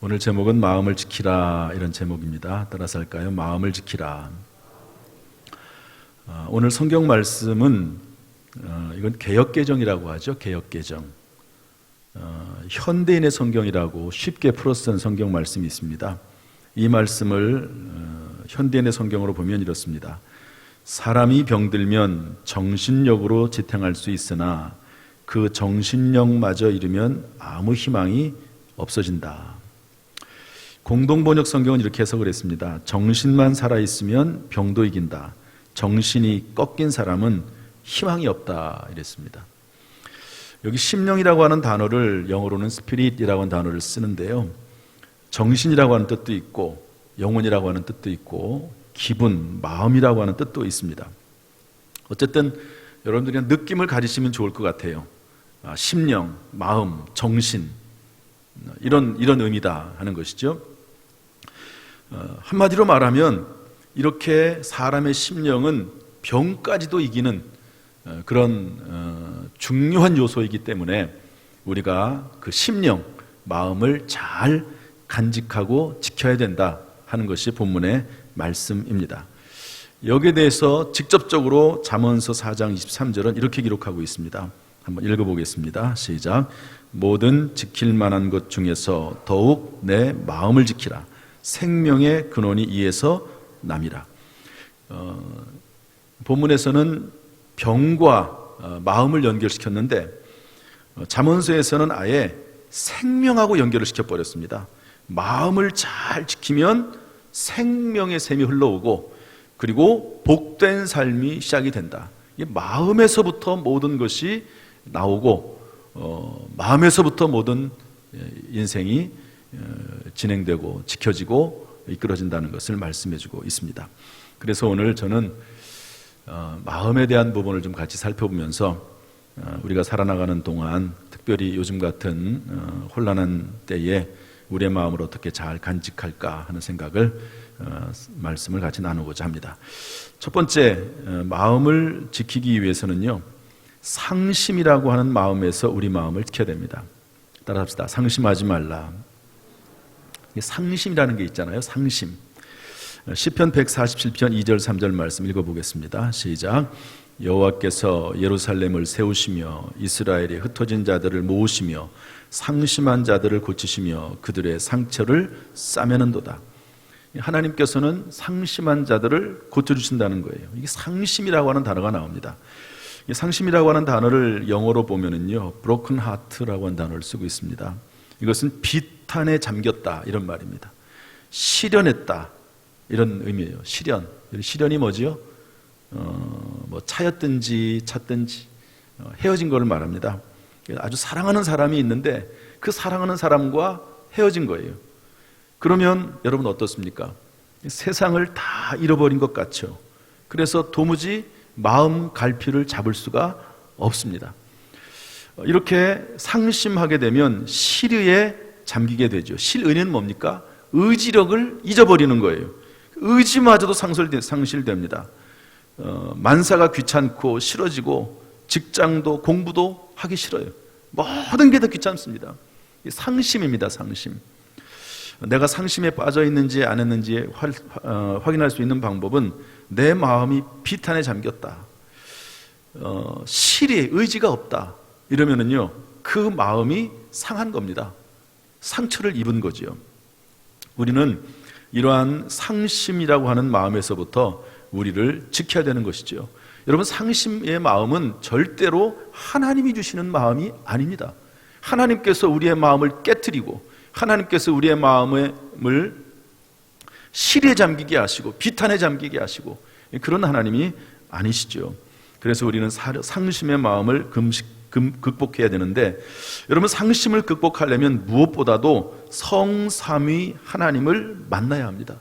오늘 제목은 마음을 지키라 이런 제목입니다. 따라서 할까요? 마음을 지키라. 오늘 성경 말씀은 이건 개역개정이라고 하죠. 개역개정. 현대인의 성경이라고 쉽게 풀어 쓴 성경 말씀이 있습니다. 이 말씀을 현대인의 성경으로 보면 이렇습니다. 사람이 병들면 정신력으로 지탱할 수 있으나 그 정신력마저 잃으면 아무 희망이 없어진다. 공동번역 성경은 이렇게 해석을 했습니다. 정신만 살아있으면 병도 이긴다. 정신이 꺾인 사람은 희망이 없다 이랬습니다. 여기 심령이라고 하는 단어를 영어로는 spirit이라고 하는 단어를 쓰는데요. 정신이라고 하는 뜻도 있고 영혼이라고 하는 뜻도 있고 기분, 마음이라고 하는 뜻도 있습니다. 어쨌든 여러분들이 그냥 느낌을 가지시면 좋을 것 같아요. 심령, 마음, 정신 이런 의미다 하는 것이죠. 한마디로 말하면 이렇게 사람의 심령은 병까지도 이기는 그런 중요한 요소이기 때문에 우리가 그 심령, 마음을 잘 간직하고 지켜야 된다 하는 것이 본문의 말씀입니다. 여기에 대해서 직접적으로 잠언서 4장 23절은 이렇게 기록하고 있습니다. 한번 읽어보겠습니다. 시작. 모든 지킬 만한 것 중에서 더욱 내 마음을 지키라. 생명의 근원이 이에서 남이라. 본문에서는 병과 마음을 연결시켰는데 잠언서에서는 아예 생명하고 연결을 시켜버렸습니다. 마음을 잘 지키면 생명의 샘이 흘러오고 그리고 복된 삶이 시작이 된다. 마음에서부터 모든 것이 나오고 마음에서부터 모든 인생이 진행되고 지켜지고 이끌어진다는 것을 말씀해주고 있습니다. 그래서 오늘 저는 마음에 대한 부분을 좀 같이 살펴보면서 우리가 살아나가는 동안 특별히 요즘 같은 혼란한 때에 우리의 마음을 어떻게 잘 간직할까 하는 생각을 말씀을 같이 나누고자 합니다. 첫 번째, 마음을 지키기 위해서는요, 상심이라고 하는 마음에서 우리 마음을 지켜야 됩니다. 따라합시다. 상심하지 말라. 상심이라는 게 있잖아요. 상심. 시편 147편 2절 3절 말씀 읽어보겠습니다. 시작. 여호와께서 예루살렘을 세우시며 이스라엘의 흩어진 자들을 모으시며 상심한 자들을 고치시며 그들의 상처를 싸매는도다. 하나님께서는 상심한 자들을 고쳐주신다는 거예요. 이게 상심이라고 하는 단어가 나옵니다. 상심이라고 하는 단어를 영어로 보면은요, broken heart라고 하는 단어를 쓰고 있습니다. 이것은 비탄에 잠겼다 이런 말입니다. 시련했다 이런 의미예요. 시련이 뭐지요? 뭐 차였든지 찼든지 헤어진 것을 말합니다. 아주 사랑하는 사람이 있는데 그 사랑하는 사람과 헤어진 거예요. 그러면 여러분 어떻습니까? 세상을 다 잃어버린 것 같죠. 그래서 도무지 마음 갈피를 잡을 수가 없습니다. 이렇게 상심하게 되면 실의에 잠기게 되죠. 실의는 뭡니까? 의지력을 잊어버리는 거예요. 의지마저도 상실됩니다. 만사가 귀찮고 싫어지고 직장도 공부도 하기 싫어요. 모든 게 다 귀찮습니다. 상심입니다. 상심. 내가 상심에 빠져 있는지 안 했는지 확인할 수 있는 방법은 내 마음이 비탄에 잠겼다. 실이 의지가 없다. 이러면은요, 그 마음이 상한 겁니다. 상처를 입은 거지요. 우리는 이러한 상심이라고 하는 마음에서부터 우리를 지켜야 되는 것이죠. 여러분, 상심의 마음은 절대로 하나님이 주시는 마음이 아닙니다. 하나님께서 우리의 마음을 깨트리고 하나님께서 우리의 마음을 실에 잠기게 하시고 비탄에 잠기게 하시고 그런 하나님이 아니시죠. 그래서 우리는 상심의 마음을 극복해야 되는데, 여러분, 상심을 극복하려면 무엇보다도 성삼위 하나님을 만나야 합니다.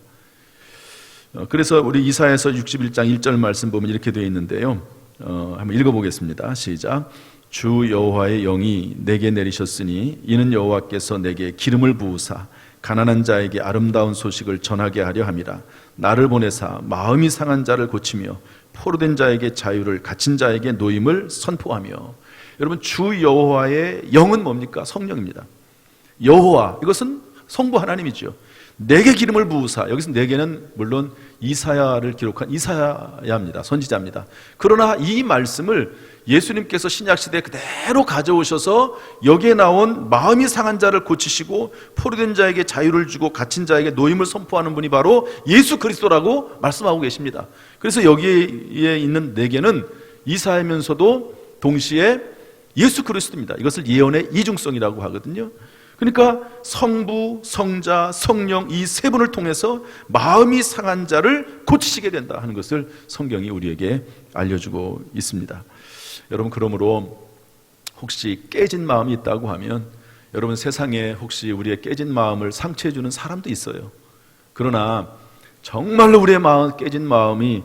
그래서 우리 이사야서 61장 1절 말씀 보면 이렇게 되어 있는데요. 한번 읽어보겠습니다. 시작. 주 여호와의 영이 내게 내리셨으니 이는 여호와께서 내게 기름을 부으사 가난한 자에게 아름다운 소식을 전하게 하려 함이라. 나를 보내사 마음이 상한 자를 고치며 포로된 자에게 자유를, 갇힌 자에게 노임을 선포하며. 여러분, 주 여호와의 영은 뭡니까? 성령입니다. 여호와, 이것은 성부 하나님이죠. 내게 기름을 부으사, 여기서 내게는 물론 이사야를 기록한 이사야입니다. 선지자입니다. 그러나 이 말씀을 예수님께서 신약시대에 그대로 가져오셔서 여기에 나온 마음이 상한 자를 고치시고 포로된 자에게 자유를 주고 갇힌 자에게 노임을 선포하는 분이 바로 예수 그리스도라고 말씀하고 계십니다. 그래서 여기에 있는 내게는 이사야면서도 동시에 예수 그리스도입니다. 이것을 예언의 이중성이라고 하거든요. 그러니까 성부, 성자, 성령 이 세 분을 통해서 마음이 상한 자를 고치시게 된다 하는 것을 성경이 우리에게 알려주고 있습니다. 여러분, 그러므로 혹시 깨진 마음이 있다고 하면, 여러분, 세상에 혹시 우리의 깨진 마음을 상처해 주는 사람도 있어요. 그러나 정말로 우리의 깨진 마음이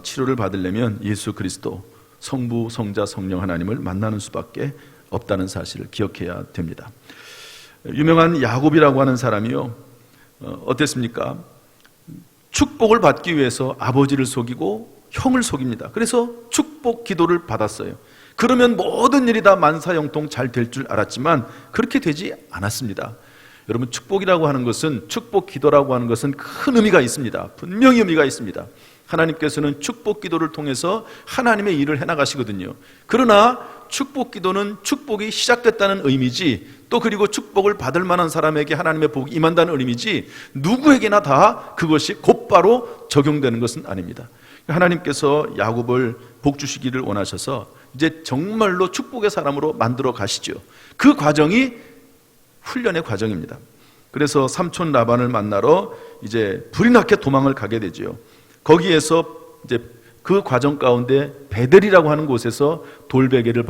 치료를 받으려면 예수 그리스도, 성부, 성자, 성령 하나님을 만나는 수밖에 없다는 사실을 기억해야 됩니다. 유명한 야곱이라고 하는 사람이요, 어땠습니까? 축복을 받기 위해서 아버지를 속이고 형을 속입니다. 그래서 축복 기도를 받았어요. 그러면 모든 일이 다 만사형통 잘 될 줄 알았지만 그렇게 되지 않았습니다. 여러분, 축복이라고 하는 것은, 축복 기도라고 하는 것은 큰 의미가 있습니다. 분명히 의미가 있습니다. 하나님께서는 축복 기도를 통해서 하나님의 일을 해나가시거든요. 그러나 축복 기도는 축복이 시작됐다는 의미지, 또 그리고 축복을 받을 만한 사람에게 하나님의 복이 임한다는 의미지, 누구에게나 다 그것이 곧바로 적용되는 것은 아닙니다. 하나님께서 야곱을 복 주시기를 원하셔서 이제 정말로 축복의 사람으로 만들어 가시죠. 그 과정이 훈련의 과정입니다. 그래서 삼촌 라반을 만나러 이제 불이 나게 도망을 가게 되죠. 거기에서 이제 그 과정 가운데 베델이라고 하는 곳에서 돌베개를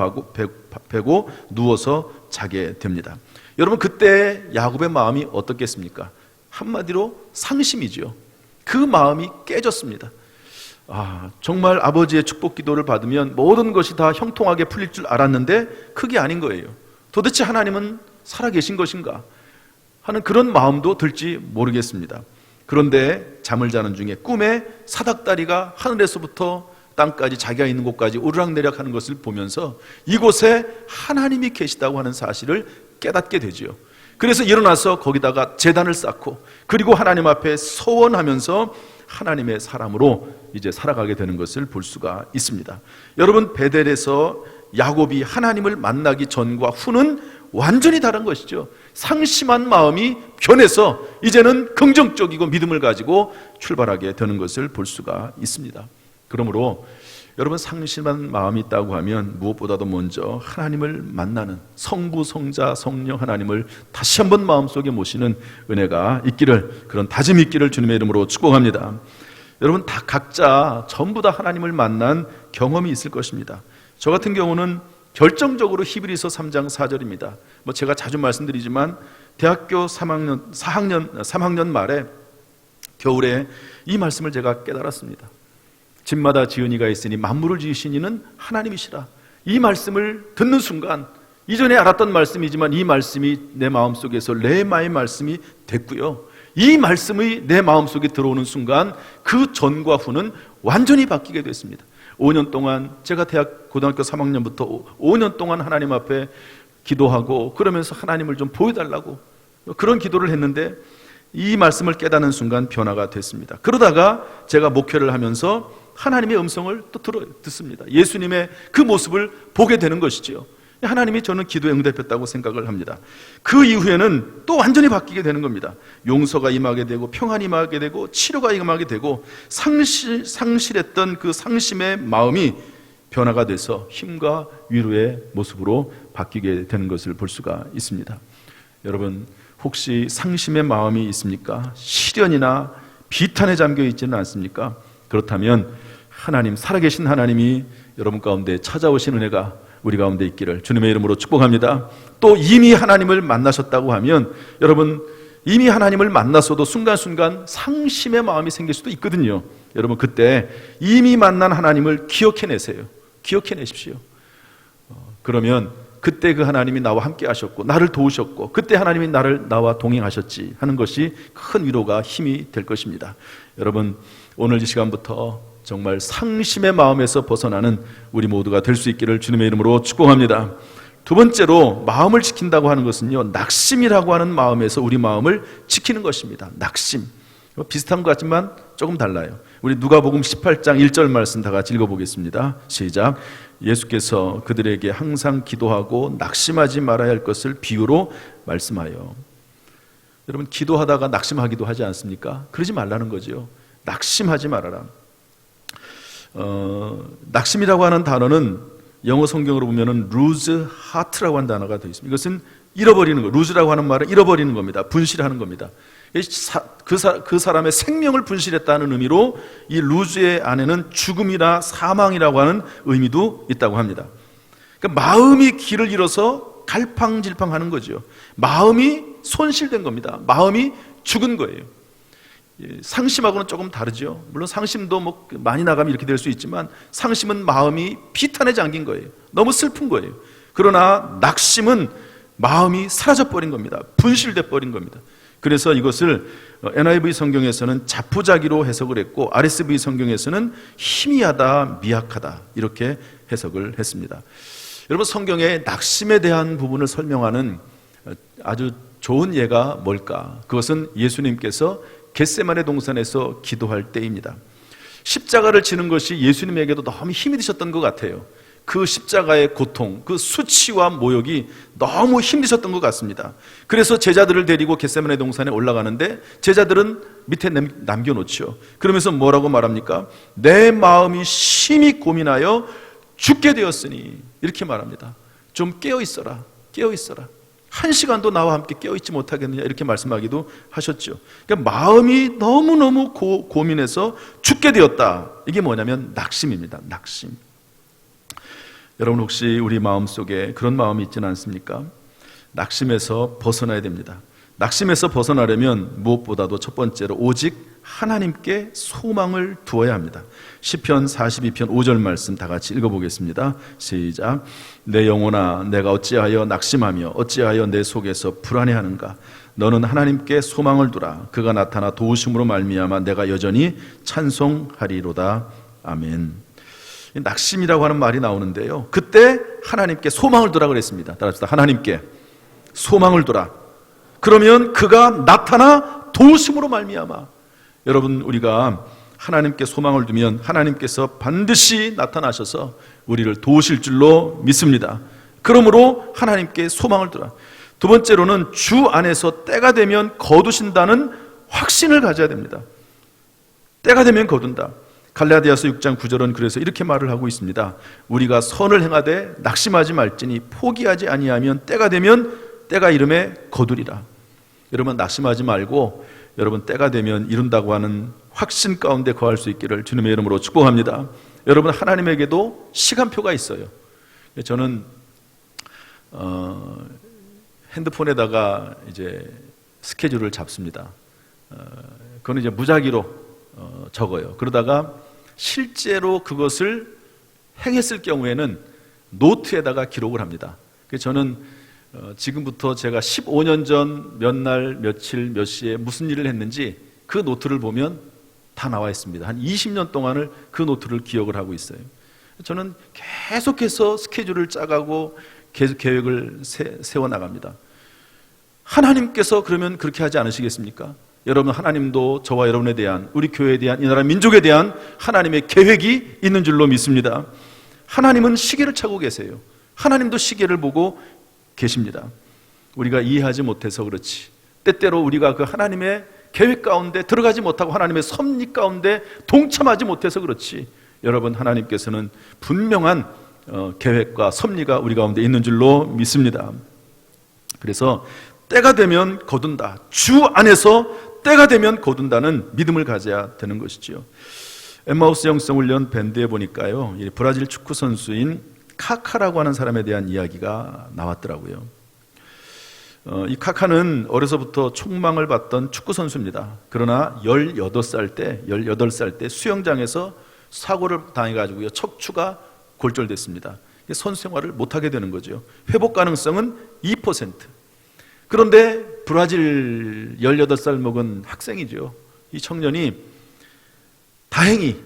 베고 누워서 자게 됩니다. 여러분, 그때 야곱의 마음이 어떻겠습니까? 한마디로 상심이죠. 그 마음이 깨졌습니다. 정말 아버지의 축복 기도를 받으면 모든 것이 다 형통하게 풀릴 줄 알았는데 그게 아닌 거예요. 도대체 하나님은 살아계신 것인가 하는 그런 마음도 들지 모르겠습니다. 그런데 잠을 자는 중에 꿈에 사닥다리가 하늘에서부터 땅까지, 자기가 있는 곳까지 오르락내리락하는 것을 보면서 이곳에 하나님이 계시다고 하는 사실을 깨닫게 되지요. 그래서 일어나서 거기다가 제단을 쌓고, 그리고 하나님 앞에 서원하면서 하나님의 사람으로 이제 살아가게 되는 것을 볼 수가 있습니다. 여러분, 베델에서 야곱이 하나님을 만나기 전과 후는 완전히 다른 것이죠. 상심한 마음이 변해서 이제는 긍정적이고 믿음을 가지고 출발하게 되는 것을 볼 수가 있습니다. 그러므로 여러분, 상심한 마음이 있다고 하면 무엇보다도 먼저 하나님을 만나는, 성부, 성자, 성령 하나님을 다시 한번 마음속에 모시는 은혜가 있기를, 그런 다짐이 있기를 주님의 이름으로 축복합니다. 여러분, 다 각자 전부 다 하나님을 만난 경험이 있을 것입니다. 저 같은 경우는 결정적으로 히브리서 3장 4절입니다. 제가 자주 말씀드리지만 대학교 3학년 말에 겨울에 이 말씀을 제가 깨달았습니다. 집마다 지은이가 있으니 만물을 지으신 이는 하나님이시라. 이 말씀을 듣는 순간, 이전에 알았던 말씀이지만 이 말씀이 내 마음속에서 레마의 말씀이 됐고요, 이 말씀이 내 마음속에 들어오는 순간 그 전과 후는 완전히 바뀌게 됐습니다. 5년 동안 제가 고등학교 3학년부터 5년 동안 하나님 앞에 기도하고 그러면서 하나님을 좀 보여달라고 그런 기도를 했는데 이 말씀을 깨닫는 순간 변화가 됐습니다. 그러다가 제가 목회를 하면서 하나님의 음성을 또 듣습니다. 예수님의 그 모습을 보게 되는 것이지요. 하나님이 저는 기도에 응답했다고 생각을 합니다. 그 이후에는 또 완전히 바뀌게 되는 겁니다. 용서가 임하게 되고 평안이 임하게 되고 치료가 임하게 되고 상실했던 그 상심의 마음이 변화가 돼서 힘과 위로의 모습으로 바뀌게 되는 것을 볼 수가 있습니다. 여러분, 혹시 상심의 마음이 있습니까? 시련이나 비탄에 잠겨 있지는 않습니까? 그렇다면 하나님, 살아계신 하나님이 여러분 가운데 찾아오신 은혜가 우리 가운데 있기를 주님의 이름으로 축복합니다. 또 이미 하나님을 만나셨다고 하면, 여러분, 이미 하나님을 만났어도 순간순간 상심의 마음이 생길 수도 있거든요. 여러분, 그때 이미 만난 하나님을 기억해내세요. 기억해내십시오. 그러면 그때 그 하나님이 나와 함께 하셨고 나를 도우셨고 그때 하나님이 나와 동행하셨지 하는 것이 큰 위로가 힘이 될 것입니다. 여러분, 오늘 이 시간부터 정말 상심의 마음에서 벗어나는 우리 모두가 될 수 있기를 주님의 이름으로 축복합니다. 두 번째로 마음을 지킨다고 하는 것은요, 낙심이라고 하는 마음에서 우리 마음을 지키는 것입니다. 낙심. 비슷한 것 같지만 조금 달라요. 우리 누가복음 18장 1절 말씀 다 같이 읽어보겠습니다. 시작. 예수께서 그들에게 항상 기도하고 낙심하지 말아야 할 것을 비유로 말씀하여. 여러분, 기도하다가 낙심하기도 하지 않습니까? 그러지 말라는 거죠. 낙심하지 말아라. 낙심이라고 하는 단어는 영어 성경으로 보면은 lose heart라고 하는 단어가 되어 있습니다. 이것은 잃어버리는 거. lose라고 하는 말은 잃어버리는 겁니다. 분실하는 겁니다. 그 사람의 생명을 분실했다는 의미로 이 luse의 안에는 죽음이나 사망이라고 하는 의미도 있다고 합니다. 그러니까 마음이 길을 잃어서 갈팡질팡하는 거죠. 마음이 손실된 겁니다. 마음이 죽은 거예요. 상심하고는 조금 다르죠. 물론 상심도 뭐 많이 나가면 이렇게 될 수 있지만, 상심은 마음이 비탄에 잠긴 거예요. 너무 슬픈 거예요. 그러나 낙심은 마음이 사라져 버린 겁니다. 분실돼 버린 겁니다. 그래서 이것을 NIV 성경에서는 자포자기로 해석을 했고, RSV 성경에서는 희미하다, 미약하다 이렇게 해석을 했습니다. 여러분, 성경에 낙심에 대한 부분을 설명하는 아주 좋은 예가 뭘까? 그것은 예수님께서 겟세마네 동산에서 기도할 때입니다. 십자가를 지는 것이 예수님에게도 너무 힘이 드셨던 것 같아요. 그 십자가의 고통, 그 수치와 모욕이 너무 힘드셨던 것 같습니다. 그래서 제자들을 데리고 겟세마네 동산에 올라가는데 제자들은 밑에 남겨놓죠. 그러면서 뭐라고 말합니까? 내 마음이 심히 고민하여 죽게 되었으니, 이렇게 말합니다. 좀 깨어있어라, 깨어있어라. 한 시간도 나와 함께 깨어있지 못하겠느냐, 이렇게 말씀하기도 하셨죠. 그러니까 마음이 너무너무 고민해서 죽게 되었다. 이게 뭐냐면 낙심입니다. 낙심. 여러분, 혹시 우리 마음속에 그런 마음이 있지는 않습니까? 낙심에서 벗어나야 됩니다. 낙심에서 벗어나려면 무엇보다도 첫 번째로 오직 하나님께 소망을 두어야 합니다. 시편 42편 5절 말씀 다 같이 읽어보겠습니다. 시작. 내 영혼아, 내가 어찌하여 낙심하며 어찌하여 내 속에서 불안해하는가? 너는 하나님께 소망을 두라. 그가 나타나 도우심으로 말미암아 내가 여전히 찬송하리로다. 아멘. 낙심이라고 하는 말이 나오는데요, 그때 하나님께 소망을 두라 그랬습니다. 따라합시다. 하나님께 소망을 두라. 그러면 그가 나타나 도우심으로 말미암아. 여러분, 우리가 하나님께 소망을 두면 하나님께서 반드시 나타나셔서 우리를 도우실 줄로 믿습니다. 그러므로 하나님께 소망을 두라. 두 번째로는 주 안에서 때가 되면 거두신다는 확신을 가져야 됩니다. 때가 되면 거둔다. 갈라디아서 6장 9절은 그래서 이렇게 말을 하고 있습니다. 우리가 선을 행하되 낙심하지 말지니 포기하지 아니하면 때가 되면 때가 이름에 거두리라. 여러분, 낙심하지 말고 여러분, 때가 되면 이룬다고 하는 확신 가운데 거할 수 있기를 주님의 이름으로 축복합니다. 여러분, 하나님에게도 시간표가 있어요. 저는 핸드폰에다가 이제 스케줄을 잡습니다. 그건 이제 무작위로 적어요. 그러다가 실제로 그것을 행했을 경우에는 노트에다가 기록을 합니다. 그래서 저는 지금부터 제가 15년 전 몇 날 며칠 몇 시에 무슨 일을 했는지 그 노트를 보면 다 나와 있습니다. 한 20년 동안을 그 노트를 기억을 하고 있어요. 저는 계속해서 스케줄을 짜가고 계속 계획을 세워나갑니다. 하나님께서 그러면 그렇게 하지 않으시겠습니까? 여러분, 하나님도 저와 여러분에 대한, 우리 교회에 대한, 이 나라 민족에 대한 하나님의 계획이 있는 줄로 믿습니다. 하나님은 시계를 차고 계세요. 하나님도 시계를 보고 계십니다. 우리가 이해하지 못해서 그렇지, 때때로 우리가 그 하나님의 계획 가운데 들어가지 못하고 하나님의 섭리 가운데 동참하지 못해서 그렇지, 여러분, 하나님께서는 분명한 계획과 섭리가 우리 가운데 있는 줄로 믿습니다. 그래서 때가 되면 거둔다. 주 안에서 때가 되면 거둔다는 믿음을 가져야 되는 것이죠. 엠마우스 영성훈련 밴드에 보니까요, 브라질 축구 선수인 카카라고 하는 사람에 대한 이야기가 나왔더라고요. 이 카카는 어려서부터 촉망을 받던 축구 선수입니다. 그러나 18살 때 수영장에서 사고를 당해가지고요, 척추가 골절됐습니다. 선수 생활을 못하게 되는 거죠. 회복 가능성은 2%. 그런데 브라질 18살 먹은 학생이죠. 이 청년이 다행히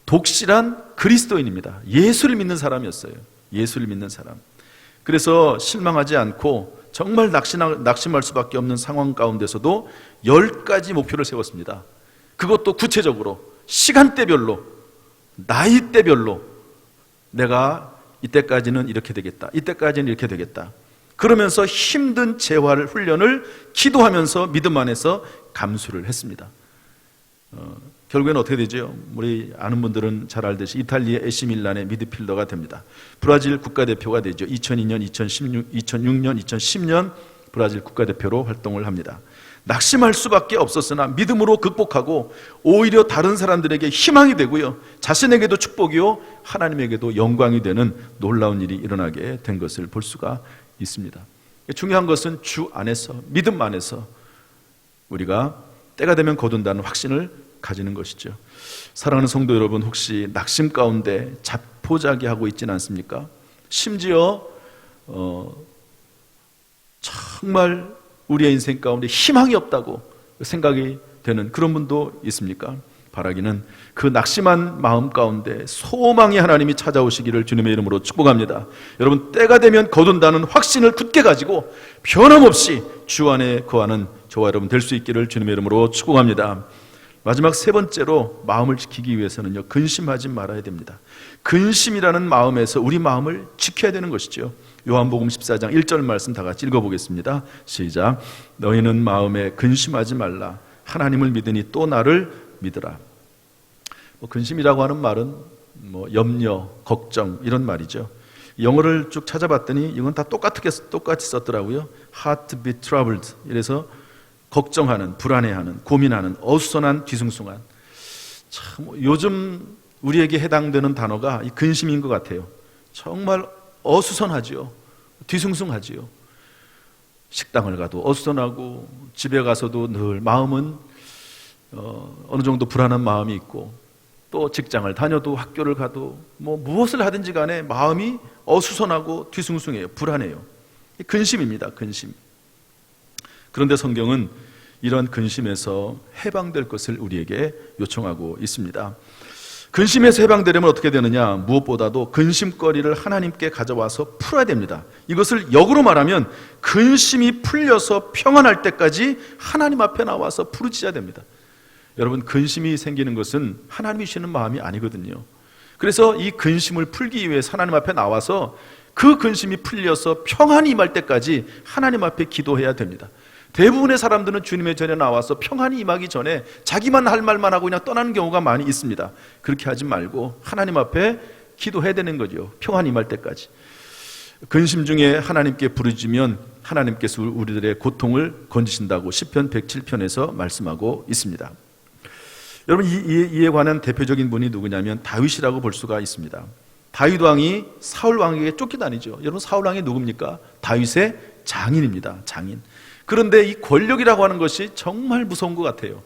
독실한 그리스도인입니다. 예수를 믿는 사람이었어요. 예수를 믿는 사람. 그래서 실망하지 않고 정말 낙심할 수밖에 없는 상황 가운데서도 10가지 목표를 세웠습니다. 그것도 구체적으로 시간대별로, 나이대별로 내가 이때까지는 이렇게 되겠다, 이때까지는 이렇게 되겠다. 그러면서 힘든 재활 훈련을 기도하면서 믿음 안에서 감수를 했습니다. 결국에는 어떻게 되죠? 우리 아는 분들은 잘 알듯이 이탈리아 AC 밀란의 미드필더가 됩니다. 브라질 국가대표가 되죠. 2002년, 2006년, 2010년 브라질 국가대표로 활동을 합니다. 낙심할 수밖에 없었으나 믿음으로 극복하고 오히려 다른 사람들에게 희망이 되고요, 자신에게도 축복이요 하나님에게도 영광이 되는 놀라운 일이 일어나게 된 것을 볼 수가 있습니다. 중요한 것은 주 안에서, 믿음 안에서 우리가 때가 되면 거둔다는 확신을 가지는 것이죠. 사랑하는 성도 여러분, 혹시 낙심 가운데 자포자기하고 있지는 않습니까? 심지어 정말 우리의 인생 가운데 희망이 없다고 생각이 되는 그런 분도 있습니까? 바라기는 그 낙심한 마음 가운데 소망의 하나님이 찾아오시기를 주님의 이름으로 축복합니다. 여러분, 때가 되면 거둔다는 확신을 굳게 가지고 변함없이 주 안에 거하는 저와 여러분 될 수 있기를 주님의 이름으로 축복합니다. 마지막 세 번째로 마음을 지키기 위해서는요, 근심하지 말아야 됩니다. 근심이라는 마음에서 우리 마음을 지켜야 되는 것이죠. 요한복음 14장 1절 말씀 다 같이 읽어보겠습니다. 시작. 너희는 마음에 근심하지 말라. 하나님을 믿으니 또 나를 믿으라. 근심이라고 하는 말은 염려, 걱정 이런 말이죠. 영어를 쭉 찾아봤더니 이건 다 똑같이 썼더라고요. Heart be troubled. 이래서 걱정하는, 불안해하는, 고민하는, 어수선한, 뒤숭숭한. 참 요즘 우리에게 해당되는 단어가 이 근심인 것 같아요. 정말 어수선하지요. 뒤숭숭하지요. 식당을 가도 어수선하고 집에 가서도 늘 마음은 어느 정도 불안한 마음이 있고, 또 직장을 다녀도 학교를 가도 무엇을 하든지 간에 마음이 어수선하고 뒤숭숭해요. 불안해요. 근심입니다. 근심. 그런데 성경은 이런 근심에서 해방될 것을 우리에게 요청하고 있습니다. 근심에서 해방되려면 어떻게 되느냐? 무엇보다도 근심거리를 하나님께 가져와서 풀어야 됩니다. 이것을 역으로 말하면 근심이 풀려서 평안할 때까지 하나님 앞에 나와서 부르짖어야 됩니다. 여러분, 근심이 생기는 것은 하나님이 주시는 마음이 아니거든요. 그래서 이 근심을 풀기 위해 하나님 앞에 나와서 그 근심이 풀려서 평안이 임할 때까지 하나님 앞에 기도해야 됩니다. 대부분의 사람들은 주님의 전에 나와서 평안이 임하기 전에 자기만 할 말만 하고 그냥 떠나는 경우가 많이 있습니다. 그렇게 하지 말고 하나님 앞에 기도해야 되는 거죠. 평안이 임할 때까지. 근심 중에 하나님께 부르짖으면 하나님께서 우리들의 고통을 건지신다고 시편 107편에서 말씀하고 있습니다. 여러분, 이에 관한 대표적인 분이 누구냐면 다윗이라고 볼 수가 있습니다. 다윗 왕이 사울 왕에게 쫓기다니죠. 여러분, 사울 왕이 누굽니까? 다윗의 장인입니다. 장인. 그런데 이 권력이라고 하는 것이 정말 무서운 것 같아요.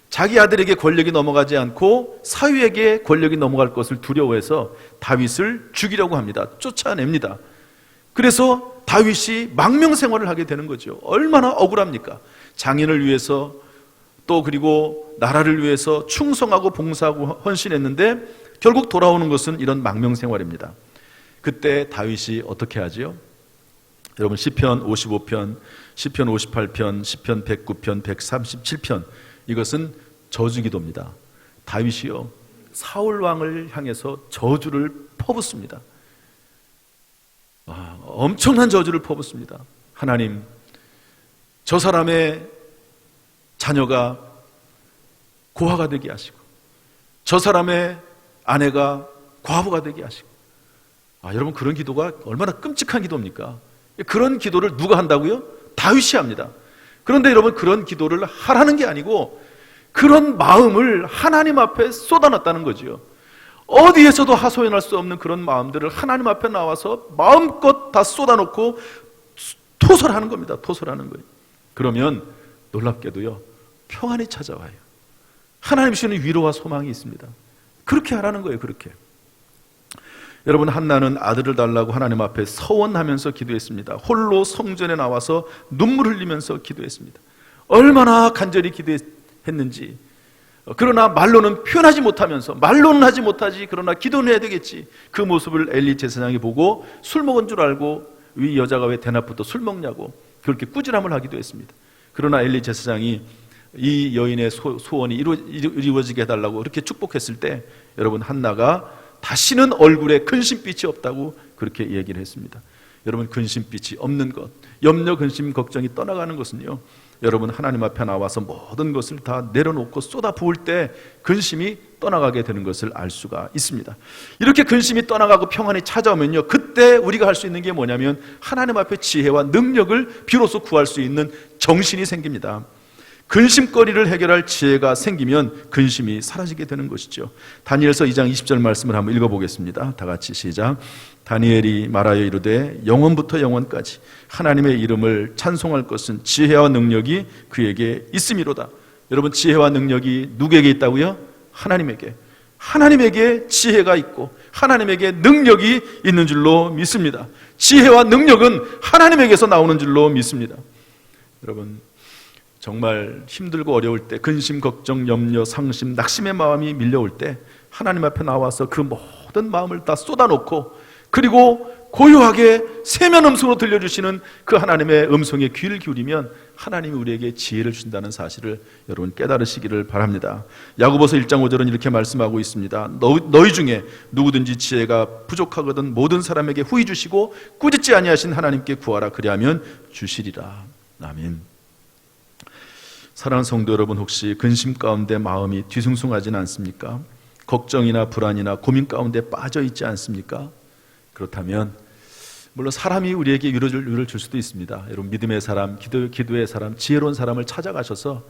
자기 아들에게 권력이 넘어가지 않고 사위에게 권력이 넘어갈 것을 두려워해서 다윗을 죽이려고 합니다. 쫓아냅니다. 그래서 다윗이 망명 생활을 하게 되는 거죠. 얼마나 억울합니까? 장인을 위해서 또 그리고 나라를 위해서 충성하고 봉사하고 헌신했는데 결국 돌아오는 것은 이런 망명 생활입니다. 그때 다윗이 어떻게 하지요? 여러분, 시편 55편, 시편 58편, 시편 109편, 137편, 이것은 저주기도입니다. 다윗이요, 사울 왕을 향해서 저주를 퍼붓습니다. 엄청난 저주를 퍼붓습니다. 하나님, 저 사람의 자녀가 고아가 되게 하시고, 저 사람의 아내가 과부가 되게 하시고. 여러분, 그런 기도가 얼마나 끔찍한 기도입니까? 그런 기도를 누가 한다고요? 다윗이 합니다. 그런데 여러분, 그런 기도를 하라는 게 아니고 그런 마음을 하나님 앞에 쏟아놨다는 거죠. 어디에서도 하소연할 수 없는 그런 마음들을 하나님 앞에 나와서 마음껏 다 쏟아놓고 토설하는 겁니다. 토설하는 거예요. 그러면 놀랍게도요, 평안이 찾아와요. 하나님 주시는 위로와 소망이 있습니다. 그렇게 하라는 거예요. 그렇게. 여러분, 한나는 아들을 달라고 하나님 앞에 서원하면서 기도했습니다. 홀로 성전에 나와서 눈물 흘리면서 기도했습니다. 얼마나 간절히 기도했는지. 그러나 말로는 표현하지 못하면서, 말로는 하지 못하지, 그러나 기도는 해야 되겠지. 그 모습을 엘리 제사장이 보고 술 먹은 줄 알고 이 여자가 왜 대낮부터 술 먹냐고 그렇게 꾸지람을 하기도 했습니다. 그러나 엘리 제사장이 이 여인의 소원이 이루어지게 해달라고 그렇게 축복했을 때 여러분 한나가 다시는 얼굴에 근심빛이 없다고 그렇게 얘기를 했습니다. 여러분 근심빛이 없는 것, 염려, 근심, 걱정이 떠나가는 것은요, 여러분 하나님 앞에 나와서 모든 것을 다 내려놓고 쏟아 부을 때 근심이 떠나가게 되는 것을 알 수가 있습니다. 이렇게 근심이 떠나가고 평안이 찾아오면요, 그때 우리가 할 수 있는 게 뭐냐면 하나님 앞에 지혜와 능력을 비로소 구할 수 있는 정신이 생깁니다. 근심거리를 해결할 지혜가 생기면 근심이 사라지게 되는 것이죠. 다니엘서 2장 20절 말씀을 한번 읽어보겠습니다. 다 같이 시작. 다니엘이 말하여 이르되 영원부터 영원까지 하나님의 이름을 찬송할 것은 지혜와 능력이 그에게 있음이로다. 여러분 지혜와 능력이 누구에게 있다고요? 하나님에게 지혜가 있고 하나님에게 능력이 있는 줄로 믿습니다. 지혜와 능력은 하나님에게서 나오는 줄로 믿습니다. 여러분 정말 힘들고 어려울 때 근심, 걱정, 염려, 상심, 낙심의 마음이 밀려올 때 하나님 앞에 나와서 그 모든 마음을 다 쏟아놓고 그리고 고요하게 세면 음성으로 들려주시는 그 하나님의 음성에 귀를 기울이면 하나님이 우리에게 지혜를 준다는 사실을 여러분 깨달으시기를 바랍니다. 야고보서 1장 5절은 이렇게 말씀하고 있습니다. 너희 중에 누구든지 지혜가 부족하거든 모든 사람에게 후히 주시고 꾸짖지 아니하신 하나님께 구하라 그리하면 주시리라. 아멘. 사랑하는 성도 여러분, 혹시 근심 가운데 마음이 뒤숭숭하지는 않습니까? 걱정이나 불안이나 고민 가운데 빠져 있지 않습니까? 그렇다면 물론 사람이 우리에게 위로를 줄 수도 있습니다. 여러분 믿음의 사람, 기도의 사람, 지혜로운 사람을 찾아가셔서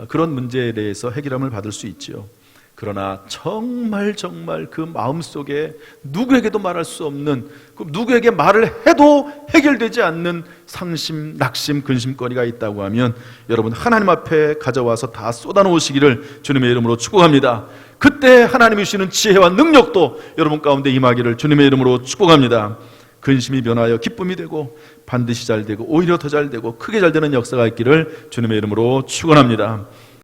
그런 문제에 대해서 해결함을 받을 수 있죠. 그러나 정말 그 마음속에 누구에게도 말할 수 없는, 누구에게 말을 해도 해결되지 않는 상심, 낙심, 근심거리가 있다고 하면 여러분 하나님 앞에 가져와서 다 쏟아놓으시기를 주님의 이름으로 축복합니다. 그때 하나님이 주시는 지혜와 능력도 여러분 가운데 임하기를 주님의 이름으로 축복합니다. 근심이 변하여 기쁨이 되고 반드시 잘 되고 오히려 더 잘 되고 크게 잘 되는 역사가 있기를 주님의 이름으로 축원합니다.